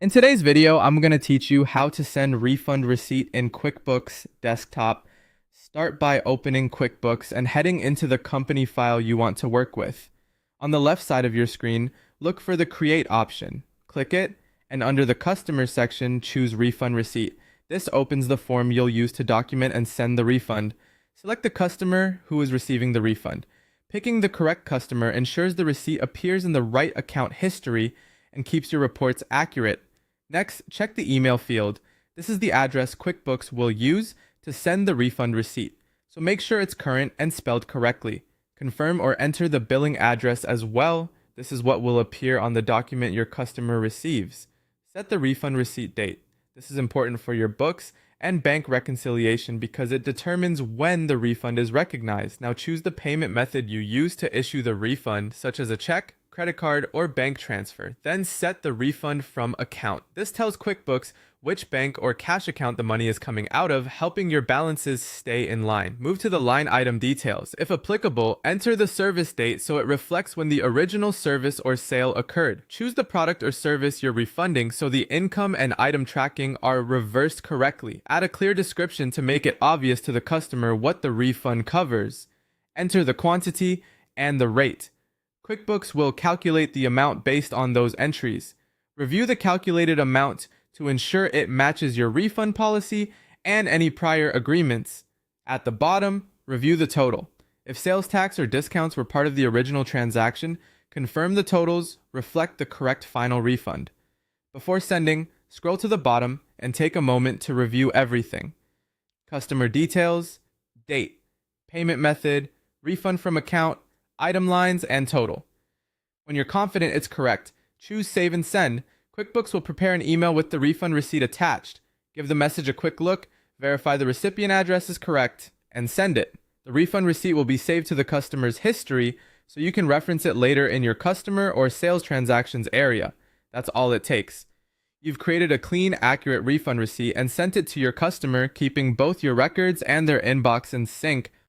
In today's video, I'm going to teach you how to send refund receipt in QuickBooks Desktop. Start by opening QuickBooks and heading into the company file you want to work with. On the left side of your screen, look for the Create option. Click it, and under the Customer section, choose Refund Receipt. This opens the form you'll use to document and send the refund. Select the customer who is receiving the refund. Picking the correct customer ensures the receipt appears in the right account history and keeps your reports accurate. Next, check the email field. This is the address QuickBooks will use to send the refund receipt, so make sure it's current and spelled correctly. Confirm or enter the billing address as well. This is what will appear on the document your customer receives. Set the refund receipt date. This is important for your books and bank reconciliation because it determines when the refund is recognized. Now choose the payment method you use to issue the refund, such as a check, credit card, or bank transfer. Then set the refund from account. This tells QuickBooks which bank or cash account the money is coming out of, helping your balances stay in line. Move to the line item details. If applicable, enter the service date so it reflects when the original service or sale occurred. Choose the product or service you're refunding so the income and item tracking are reversed correctly. Add a clear description to make it obvious to the customer what the refund covers. Enter the quantity and the rate. QuickBooks will calculate the amount based on those entries. Review the calculated amount to ensure it matches your refund policy and any prior agreements. At the bottom, review the total. If sales tax or discounts were part of the original transaction, confirm the totals reflect the correct final refund. Before sending, scroll to the bottom and take a moment to review everything. Customer details, date, payment method, refund from account, item lines, and total. When you're confident it's correct, choose Save and Send. QuickBooks will prepare an email with the refund receipt attached. Give the message a quick look, verify the recipient address is correct, and send it. The refund receipt will be saved to the customer's history so you can reference it later in your customer or sales transactions area. That's all it takes. You've created a clean, accurate refund receipt and sent it to your customer, keeping both your records and their inbox in sync.